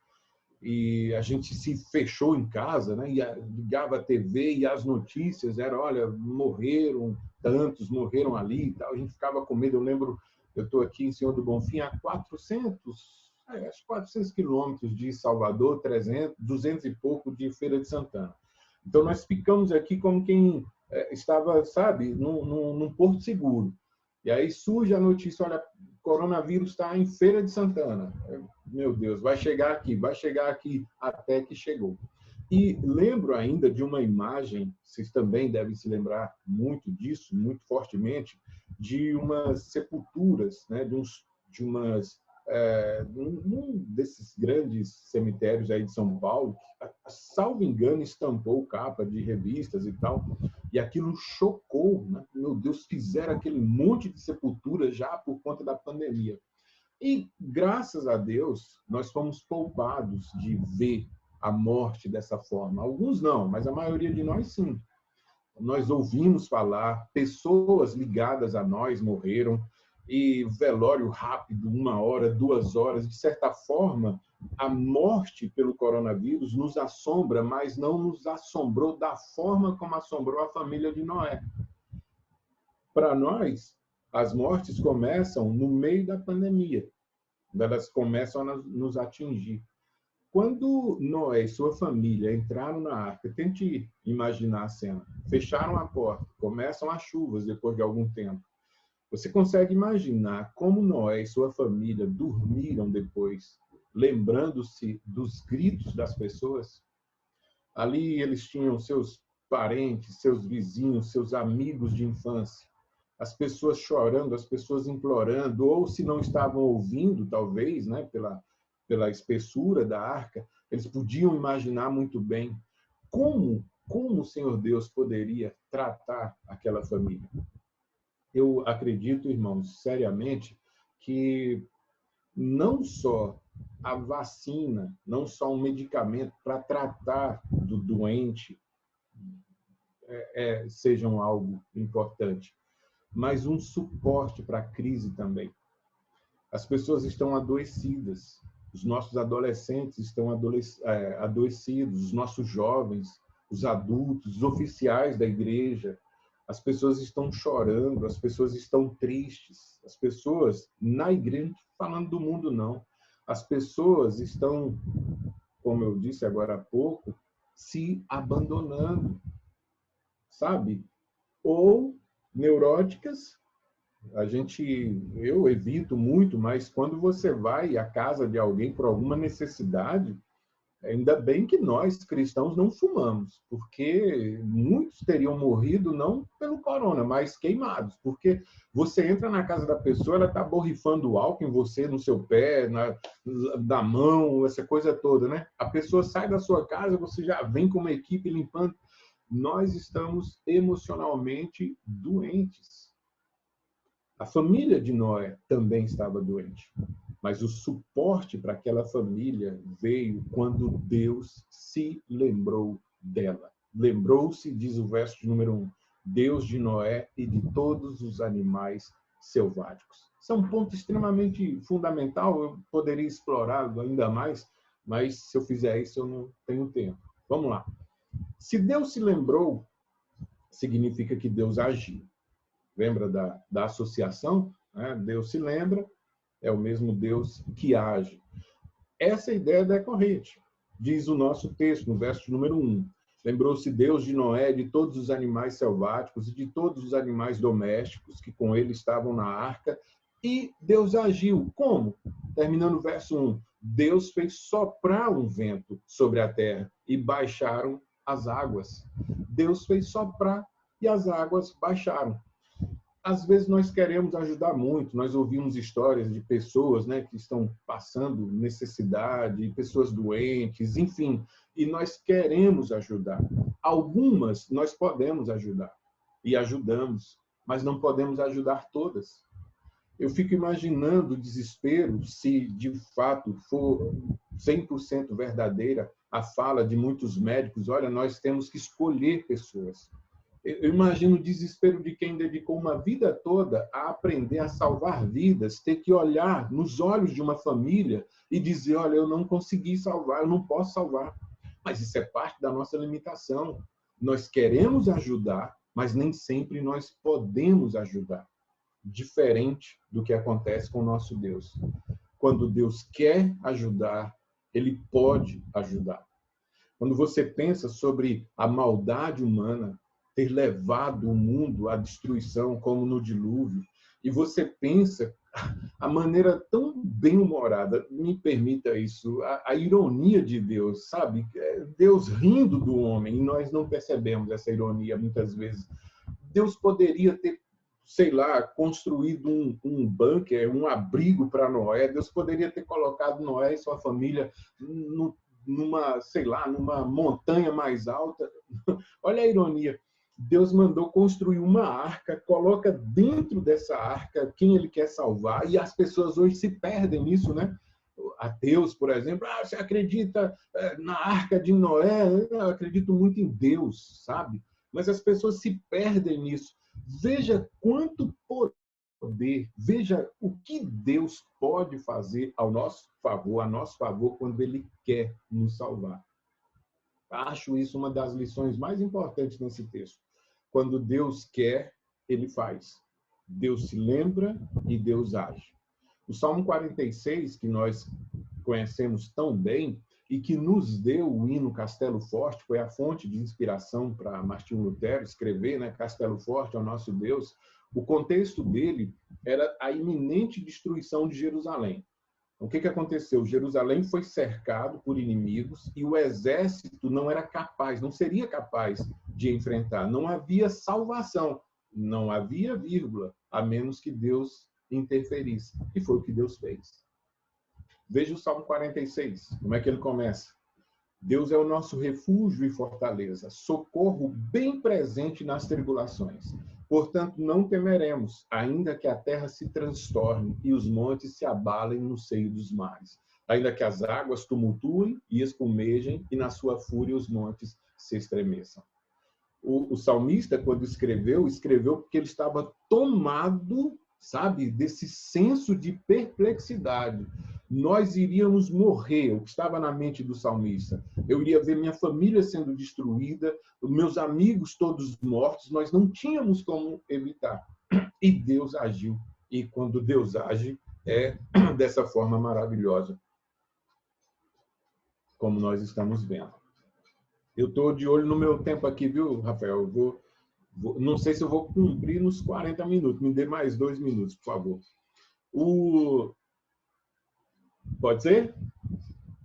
E a gente se fechou em casa, né, e ligava a TV e as notícias eram, olha, morreram tantos, morreram ali e tal. A gente ficava com medo. Eu lembro, eu estou aqui em Senhor do Bonfim, a 400 quilômetros de Salvador, 200 e pouco de Feira de Santana. Então, nós ficamos aqui como quem estava, sabe, num porto seguro. E aí surge a notícia, olha, o coronavírus está em Feira de Santana. Meu Deus, vai chegar aqui, até que chegou. E lembro ainda de uma imagem, vocês também devem se lembrar muito disso, muito fortemente, de umas sepulturas, né, num desses grandes cemitérios aí de São Paulo, que, salvo engano, estampou capa de revistas e tal, e aquilo chocou, né? Meu Deus, fizeram aquele monte de sepultura já por conta da pandemia. E, graças a Deus, nós fomos poupados de ver a morte dessa forma. Alguns não, mas a maioria de nós, sim. Nós ouvimos falar, pessoas ligadas a nós morreram, e velório rápido, 1 hora, 2 horas. De certa forma, a morte pelo coronavírus nos assombra, mas não nos assombrou da forma como assombrou a família de Noé. Para nós, as mortes começam no meio da pandemia. Elas começam a nos atingir. Quando Noé e sua família entraram na arca, tente imaginar a cena. Fecharam a porta, começam as chuvas depois de algum tempo. Você consegue imaginar como Noé e sua família dormiram depois, lembrando-se dos gritos das pessoas? Ali eles tinham seus parentes, seus vizinhos, seus amigos de infância. As pessoas chorando, as pessoas implorando, ou se não estavam ouvindo, talvez, né, pela espessura da arca, eles podiam imaginar muito bem como o Senhor Deus poderia tratar aquela família. Eu acredito, irmãos, seriamente, que não só a vacina, não só um medicamento para tratar do doente sejam algo importante, mas um suporte para a crise também. As pessoas estão adoecidas, os nossos adolescentes estão adoecidos, os nossos jovens, os adultos, os oficiais da igreja. As pessoas estão chorando, as pessoas estão tristes. As pessoas, na igreja, não estou falando do mundo, não. As pessoas estão, como eu disse agora há pouco, se abandonando, sabe? Ou neuróticas. Eu evito muito, mas quando você vai à casa de alguém por alguma necessidade, Ainda bem que nós, cristãos, não fumamos, porque muitos teriam morrido não pelo corona, mas queimados, porque você entra na casa da pessoa, ela está borrifando álcool em você, no seu pé, na mão, essa coisa toda, né? A pessoa sai da sua casa, você já vem com uma equipe limpando. Nós estamos emocionalmente doentes. A família de Noé também estava doente, mas o suporte para aquela família veio quando Deus se lembrou dela. Lembrou-se, diz o verso de número 1, Deus de Noé e de todos os animais selváticos. Isso é um ponto extremamente fundamental, eu poderia explorá-lo ainda mais, mas se eu fizer isso eu não tenho tempo. Vamos lá. Se Deus se lembrou, significa que Deus agiu. Lembra da associação? Né? Deus se lembra, é o mesmo Deus que age. Essa ideia é decorrente. Diz o nosso texto, no verso número 1. Lembrou-se Deus de Noé, de todos os animais selváticos e de todos os animais domésticos que com ele estavam na arca, e Deus agiu. Como? Terminando o verso 1. Deus fez soprar um vento sobre a terra e baixaram as águas. Deus fez soprar e as águas baixaram. Às vezes nós queremos ajudar muito, nós ouvimos histórias de pessoas, né, que estão passando necessidade, pessoas doentes, enfim, e nós queremos ajudar. Algumas nós podemos ajudar e ajudamos, mas não podemos ajudar todas. Eu fico imaginando o desespero se de fato for 100% verdadeira a fala de muitos médicos, olha, nós temos que escolher pessoas. Eu imagino o desespero de quem dedicou uma vida toda a aprender a salvar vidas, ter que olhar nos olhos de uma família e dizer, olha, eu não consegui salvar, eu não posso salvar. Mas isso é parte da nossa limitação. Nós queremos ajudar, mas nem sempre nós podemos ajudar. Diferente do que acontece com o nosso Deus. Quando Deus quer ajudar, Ele pode ajudar. Quando você pensa sobre a maldade humana, ter levado o mundo à destruição, como no dilúvio, e você pensa a maneira tão bem-humorada, me permita isso, a ironia de Deus, sabe? Deus rindo do homem, e nós não percebemos essa ironia muitas vezes. Deus poderia ter, sei lá, construído um bunker, um abrigo para Noé, Deus poderia ter colocado Noé e sua família numa, sei lá, numa montanha mais alta. Olha a ironia. Deus mandou construir uma arca, coloca dentro dessa arca quem ele quer salvar, e as pessoas hoje se perdem nisso, né? Ateus, por exemplo, você acredita na arca de Noé? Eu acredito muito em Deus, sabe? Mas as pessoas se perdem nisso. Veja quanto poder, veja o que Deus pode fazer ao nosso favor, quando ele quer nos salvar. Acho isso uma das lições mais importantes nesse texto. Quando Deus quer, ele faz. Deus se lembra e Deus age. O Salmo 46, que nós conhecemos tão bem e que nos deu o hino Castelo Forte, foi a fonte de inspiração para Martinho Lutero escrever, né, Castelo Forte ao nosso Deus. O contexto dele era a iminente destruição de Jerusalém. O que aconteceu? Jerusalém foi cercado por inimigos e o exército não era capaz, não seria capaz de enfrentar. Não havia salvação, não havia vírgula, a menos que Deus interferisse. E foi o que Deus fez. Veja o Salmo 46, como é que ele começa? Deus é o nosso refúgio e fortaleza, socorro bem presente nas tribulações. Portanto, não temeremos, ainda que a terra se transtorne e os montes se abalem no seio dos mares. Ainda que as águas tumultuem e espumejem e na sua fúria os montes se estremeçam. O salmista, quando escreveu porque ele estava tomado, sabe, desse senso de perplexidade. Nós iríamos morrer, o que estava na mente do salmista. Eu iria ver minha família sendo destruída, meus amigos todos mortos, nós não tínhamos como evitar. E Deus agiu. E quando Deus age, é dessa forma maravilhosa, como nós estamos vendo. Eu estou de olho no meu tempo aqui, viu, Rafael? Não sei se eu vou cumprir nos 40 minutos. Me dê mais 2 minutos, por favor. Pode ser?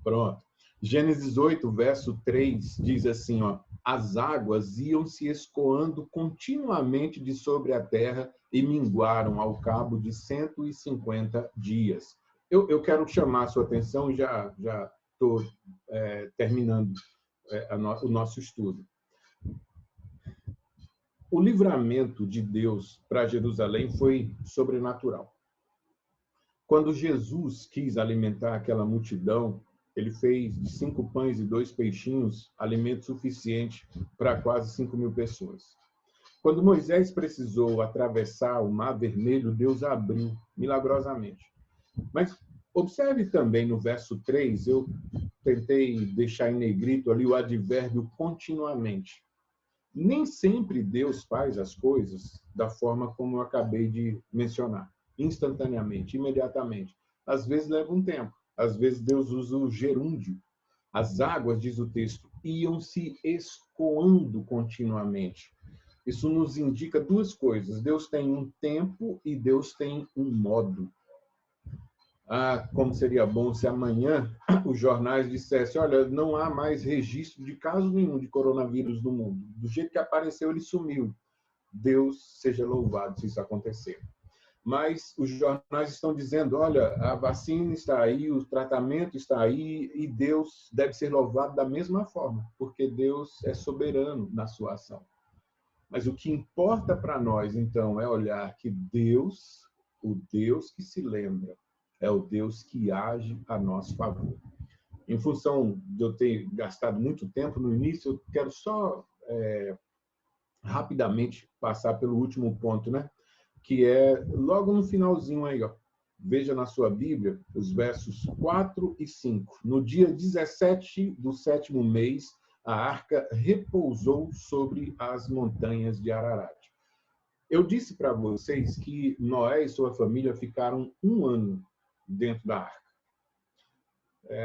Pronto. Gênesis 8, verso 3, diz assim, ó, as águas iam se escoando continuamente de sobre a terra e minguaram ao cabo de 150 dias. Eu quero chamar a sua atenção, já estou terminando o nosso estudo. O livramento de Deus para Jerusalém foi sobrenatural. Quando Jesus quis alimentar aquela multidão, ele fez de 5 pães e 2 peixinhos alimento suficiente para quase 5.000 pessoas. Quando Moisés precisou atravessar o Mar Vermelho, Deus abriu milagrosamente. Mas observe também no verso 3, eu tentei deixar em negrito ali o advérbio continuamente. Nem sempre Deus faz as coisas da forma como eu acabei de mencionar, instantaneamente, imediatamente. Às vezes leva um tempo, às vezes Deus usa o gerúndio. As águas, diz o texto, iam se escoando continuamente. Isso nos indica duas coisas. Deus tem um tempo e Deus tem um modo. Como seria bom se amanhã os jornais dissessem, olha, não há mais registro de caso nenhum de coronavírus no mundo. Do jeito que apareceu, ele sumiu. Deus seja louvado se isso acontecer. Mas os jornais estão dizendo, olha, a vacina está aí, o tratamento está aí, e Deus deve ser louvado da mesma forma, porque Deus é soberano na sua ação. Mas o que importa para nós, então, é olhar que Deus, o Deus que se lembra, é o Deus que age a nosso favor. Em função de eu ter gastado muito tempo no início, eu quero só rapidamente passar pelo último ponto, né? Que é logo no finalzinho aí, ó. Veja na sua Bíblia os versos 4 e 5. No dia 17 do 7º mês, a arca repousou sobre as montanhas de Ararat. Eu disse para vocês que Noé e sua família ficaram 1 ano dentro da arca.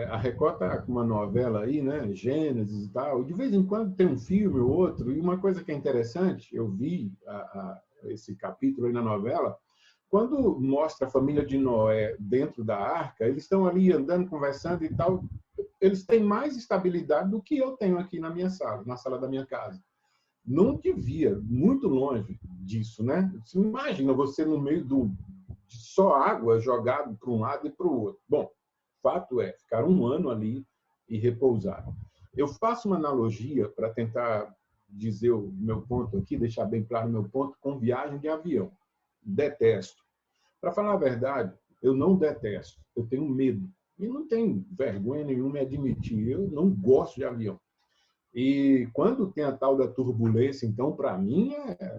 A Record está com uma novela aí, né? Gênesis e tal. De vez em quando tem um filme ou outro. E uma coisa que é interessante, eu vi esse capítulo aí na novela, quando mostra a família de Noé dentro da arca, eles estão ali andando, conversando e tal. Eles têm mais estabilidade do que eu tenho aqui na minha sala, na sala da minha casa. Não devia, muito longe disso, né? Você imagina você no meio de só água jogado para um lado e para o outro. Bom, fato é, ficaram 1 ano ali e repousaram. Eu faço uma analogia para tentar dizer o meu ponto aqui, deixar bem claro o meu ponto, com viagem de avião. Detesto. Para falar a verdade, eu não detesto, eu tenho medo. E não tenho vergonha nenhuma em admitir, eu não gosto de avião. E quando tem a tal da turbulência, então, para mim,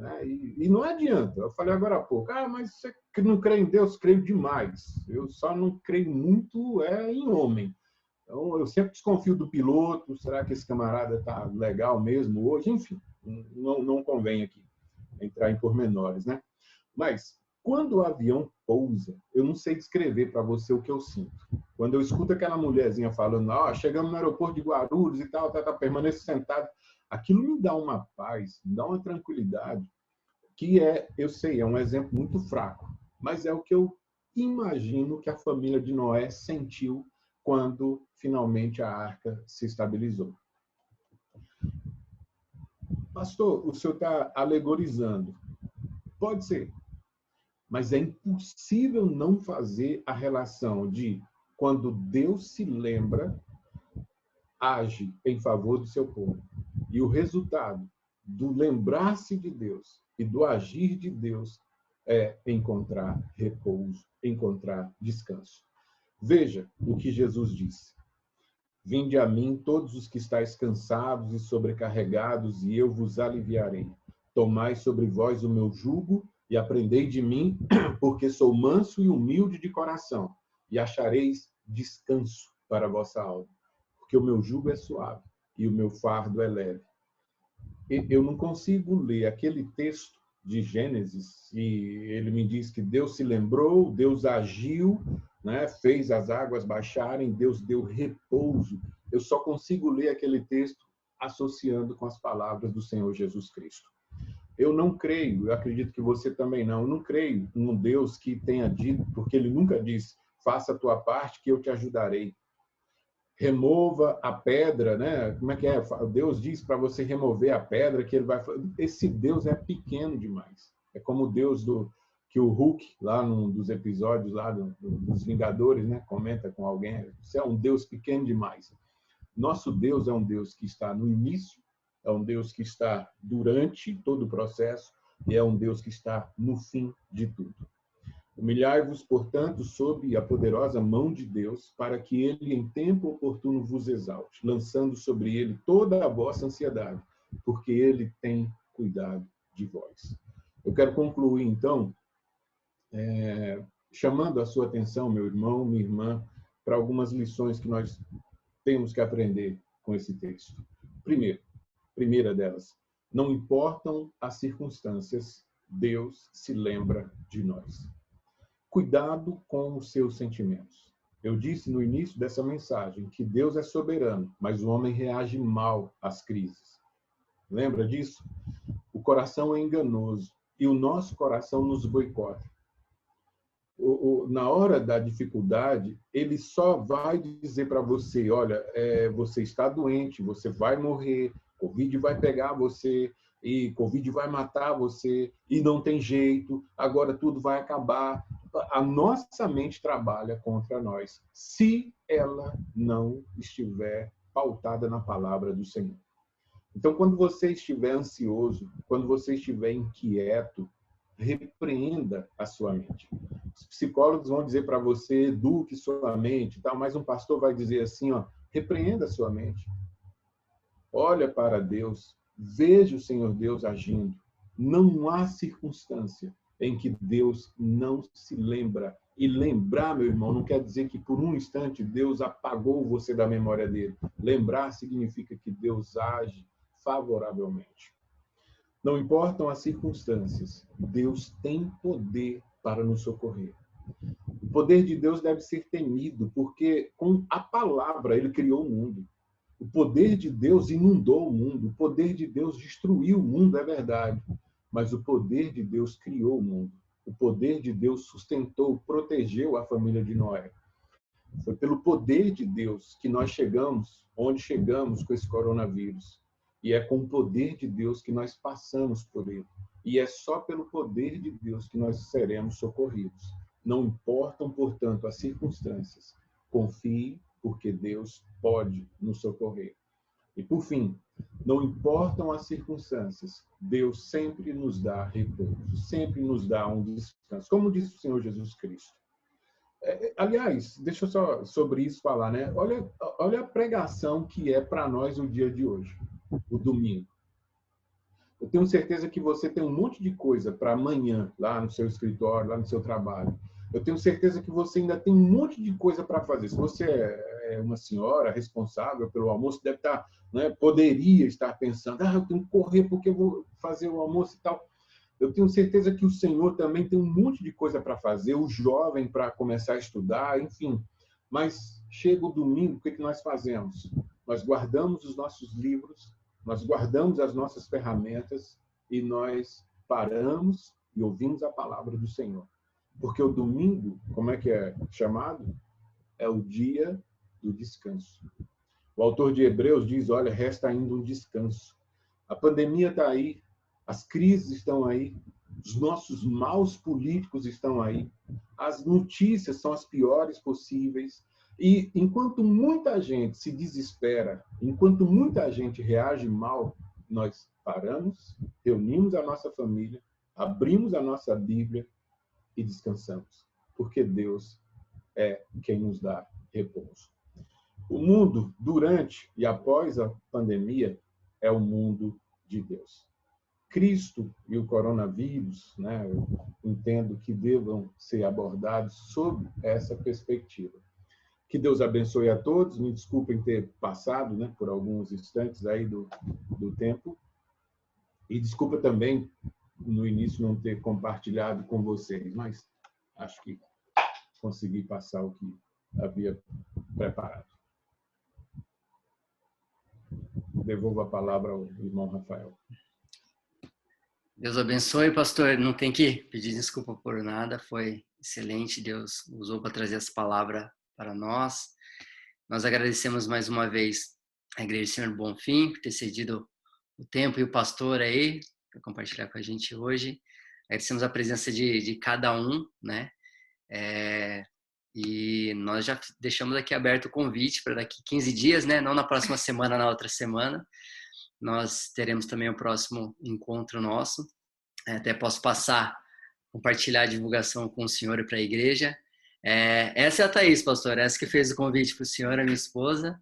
né? E não adianta. Eu falei agora há pouco, mas você não crê em Deus? Creio demais. Eu só não creio muito em homem. Então, eu sempre desconfio do piloto. Será que esse camarada está legal mesmo hoje? Enfim, não convém aqui entrar em pormenores, né? Mas, quando o avião pousa, eu não sei descrever para você o que eu sinto. Quando eu escuto aquela mulherzinha falando, chegamos no aeroporto de Guarulhos e tal, permaneço sentado, aquilo me dá uma paz, me dá uma tranquilidade, que eu sei, é um exemplo muito fraco, mas é o que eu imagino que a família de Noé sentiu quando finalmente a arca se estabilizou. Pastor, o senhor está alegorizando. Pode ser. Mas é impossível não fazer a relação de quando Deus se lembra, age em favor do seu povo. E o resultado do lembrar-se de Deus e do agir de Deus é encontrar repouso, encontrar descanso. Veja o que Jesus disse. Vinde a mim todos os que estáis cansados e sobrecarregados, e eu vos aliviarei. Tomai sobre vós o meu jugo e aprendei de mim, porque sou manso e humilde de coração, e achareis descanso para a vossa alma. Porque o meu jugo é suave e o meu fardo é leve. Eu não consigo ler aquele texto de Gênesis e ele me diz que Deus se lembrou, Deus agiu, né, fez as águas baixarem, Deus deu repouso. Eu só consigo ler aquele texto associando com as palavras do Senhor Jesus Cristo. Eu não creio, eu acredito que você também não, eu não creio num Deus que tenha dito, porque ele nunca disse, faça a tua parte que eu te ajudarei. remova a pedra, né? Como é que é? Deus diz para você remover a pedra, que ele vai. Esse Deus é pequeno demais. É como o Deus que o Hulk, lá num dos episódios lá dos Vingadores, né? Comenta com alguém. Você é um Deus pequeno demais. Nosso Deus é um Deus que está no início, é um Deus que está durante todo o processo e é um Deus que está no fim de tudo. Humilhai-vos, portanto, sob a poderosa mão de Deus, para que ele, em tempo oportuno, vos exalte, lançando sobre ele toda a vossa ansiedade, porque ele tem cuidado de vós. Eu quero concluir, então, chamando a sua atenção, meu irmão, minha irmã, para algumas lições que nós temos que aprender com esse texto. Primeira delas, não importam as circunstâncias, Deus se lembra de nós. Cuidado com os seus sentimentos. Eu disse no início dessa mensagem que Deus é soberano, mas o homem reage mal às crises. Lembra disso? O coração é enganoso e o nosso coração nos boicota. Na hora da dificuldade, ele só vai dizer para você, olha, você está doente, você vai morrer, Covid vai pegar você, e Covid vai matar você, e não tem jeito, agora tudo vai acabar. A nossa mente trabalha contra nós, se ela não estiver pautada na palavra do Senhor. Então, quando você estiver ansioso, quando você estiver inquieto, repreenda a sua mente. Os psicólogos vão dizer para você, eduque sua mente, tal, mas um pastor vai dizer assim, repreenda a sua mente. Olha para Deus, veja o Senhor Deus agindo. Não há circunstância em que Deus não se lembra. E lembrar, meu irmão, não quer dizer que por um instante Deus apagou você da memória dele. Lembrar significa que Deus age favoravelmente. Não importam as circunstâncias, Deus tem poder para nos socorrer. O poder de Deus deve ser temido, porque com a palavra ele criou o mundo. O poder de Deus inundou o mundo, o poder de Deus destruiu o mundo, é verdade. Mas o poder de Deus criou o mundo. O poder de Deus sustentou, protegeu a família de Noé. Foi pelo poder de Deus que nós chegamos onde chegamos com esse coronavírus. E é com o poder de Deus que nós passamos por ele. E é só pelo poder de Deus que nós seremos socorridos. Não importam, portanto, as circunstâncias. Confie, porque Deus pode nos socorrer. E, por fim, não importam as circunstâncias, Deus sempre nos dá repouso, sempre nos dá um descanso, como disse o Senhor Jesus Cristo. Aliás, deixa eu só sobre isso falar, né? Olha a pregação que é para nós o dia de hoje, o domingo. Eu tenho certeza que você tem um monte de coisa para amanhã, lá no seu escritório, lá no seu trabalho. Eu tenho certeza que você ainda tem um monte de coisa para fazer. Se você é uma senhora responsável pelo almoço, deve estar, né, poderia estar pensando, eu tenho que correr porque eu vou fazer o almoço e tal. Eu tenho certeza que o Senhor também tem um monte de coisa para fazer, o jovem para começar a estudar, enfim. Mas chega o domingo, o que nós fazemos? Nós guardamos os nossos livros, nós guardamos as nossas ferramentas e nós paramos e ouvimos a palavra do Senhor. Porque o domingo, como é que é chamado? É o dia do descanso. O autor de Hebreus diz, olha, resta ainda um descanso. A pandemia está aí, as crises estão aí, os nossos maus políticos estão aí, as notícias são as piores possíveis. E enquanto muita gente se desespera, enquanto muita gente reage mal, nós paramos, reunimos a nossa família, abrimos a nossa Bíblia e descansamos, porque Deus é quem nos dá repouso. O mundo, durante e após a pandemia, é o mundo de Deus. Cristo e o coronavírus, né, eu entendo que devam ser abordados sob essa perspectiva. Que Deus abençoe a todos. Me desculpem ter passado, né, por alguns instantes aí do tempo. E desculpa também, no início, não ter compartilhado com vocês, mas acho que consegui passar o que havia preparado. Devolvo a palavra ao irmão Rafael. Deus abençoe, pastor. Não tem que pedir desculpa por nada. Foi excelente. Deus usou para trazer essa palavra para nós. Nós agradecemos mais uma vez a Igreja do Senhor Bonfim por ter cedido o tempo e o pastor aí para compartilhar com a gente hoje. Agradecemos a presença de cada um, né? E nós já deixamos aqui aberto o convite para daqui 15 dias, né? Não na próxima semana, na outra semana. Nós teremos também o próximo encontro nosso. Até posso compartilhar a divulgação com o senhor e para a igreja. Essa é a Thaís, pastor, essa que fez o convite para o senhor, a minha esposa.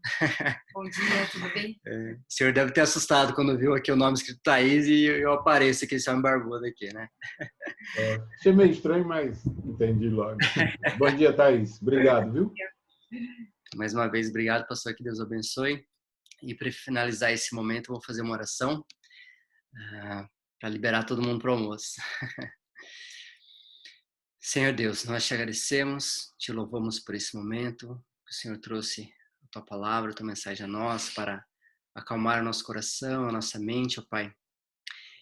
Bom dia, tudo bem? O senhor deve ter assustado quando viu aqui o nome escrito Thaís e eu apareço aqui, esse homem barbudo aqui, né? Achei meio estranho, mas entendi logo. Bom dia, Thaís. Obrigado, viu? Mais uma vez, obrigado, pastor, que Deus abençoe. E para finalizar esse momento, eu vou fazer uma oração para liberar todo mundo para o almoço. Senhor Deus, nós te agradecemos, te louvamos por esse momento, que o Senhor trouxe a tua palavra, a tua mensagem a nós para acalmar o nosso coração, a nossa mente, ó Pai,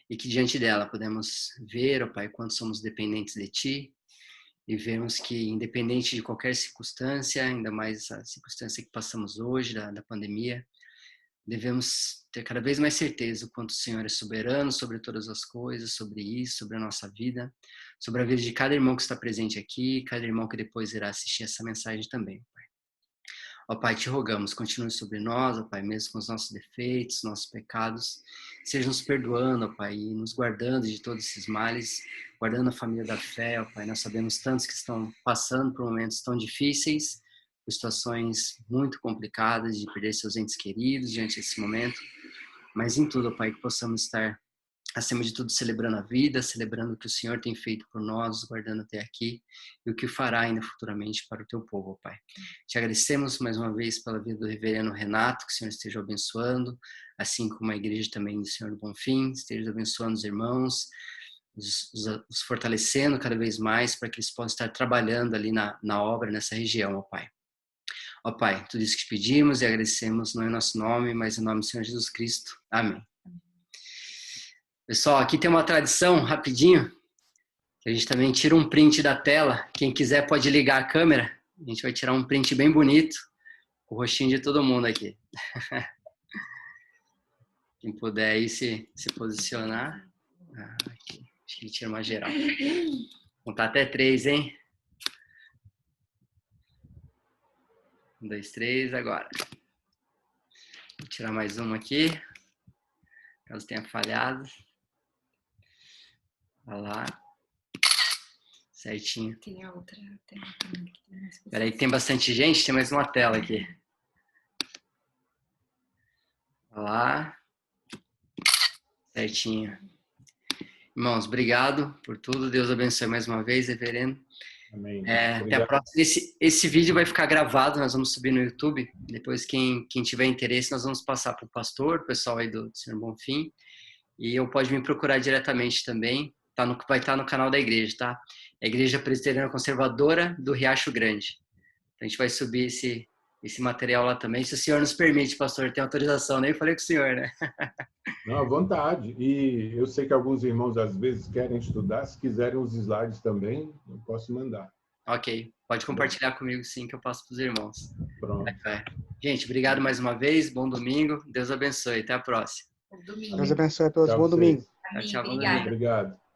e que diante dela podemos ver, ó Pai, quanto somos dependentes de ti e vemos que independente de qualquer circunstância, ainda mais a circunstância que passamos hoje da pandemia, devemos ter cada vez mais certeza o quanto o Senhor é soberano sobre todas as coisas, sobre isso, sobre a nossa vida, sobre a vida de cada irmão que está presente aqui, cada irmão que depois irá assistir essa mensagem também, Pai. Ó Pai, te rogamos, continue sobre nós, ó Pai, mesmo com os nossos defeitos, nossos pecados, seja nos perdoando, ó Pai, e nos guardando de todos esses males, guardando a família da fé, ó Pai. Nós sabemos tantos que estão passando por momentos tão difíceis, por situações muito complicadas de perder seus entes queridos diante desse momento, mas em tudo, ó Pai, que possamos estar acima de tudo celebrando a vida, celebrando o que o Senhor tem feito por nós, guardando até aqui, e o que fará ainda futuramente para o teu povo, ó Pai. Te agradecemos mais uma vez pela vida do reverendo Renato, que o Senhor esteja abençoando, assim como a igreja também do Senhor Bonfim, esteja abençoando os irmãos, os fortalecendo cada vez mais, para que eles possam estar trabalhando ali na obra, nessa região, ó Pai. Ó Pai, tudo isso que te pedimos e agradecemos, não em nosso nome, mas em nome do Senhor Jesus Cristo. Amém. Pessoal, aqui tem uma tradição, rapidinho, que a gente também tira um print da tela. Quem quiser pode ligar a câmera. A gente vai tirar um print bem bonito, com o rostinho de todo mundo aqui. Quem puder aí se posicionar. Aqui. Acho que tira uma geral. Vou contar até 3, hein? 1, 2, 3, agora. Vou tirar mais uma aqui, caso tenha falhado. Olha lá. Certinho. Tem a outra tela também. Espera aí que tem bastante gente, tem mais uma tela aqui. Olha lá. Certinho. Irmãos, obrigado por tudo. Deus abençoe mais uma vez, reverendo. Amém. Até a próxima. Esse vídeo vai ficar gravado, nós vamos subir no YouTube. Depois, quem tiver interesse, nós vamos passar para o pastor, o pessoal aí do Senhor Bonfim. E eu pode me procurar diretamente também. Vai estar no canal da igreja, tá? A Igreja Presbiteriana Conservadora do Riacho Grande. Então, a gente vai subir esse material lá também. Se o senhor nos permite, pastor, tem autorização. Nem falei com o senhor, né? Não, à vontade. E eu sei que alguns irmãos, às vezes, querem estudar. Se quiserem os slides também, eu posso mandar. Ok. Pode compartilhar comigo, sim, que eu passo para os irmãos. Pronto. Gente, obrigado mais uma vez. Bom domingo. Deus abençoe. Até a próxima. Domingo. Deus abençoe a todos. Bom domingo. Tchau, tchau. Bom Obrigada. domingo. Obrigado.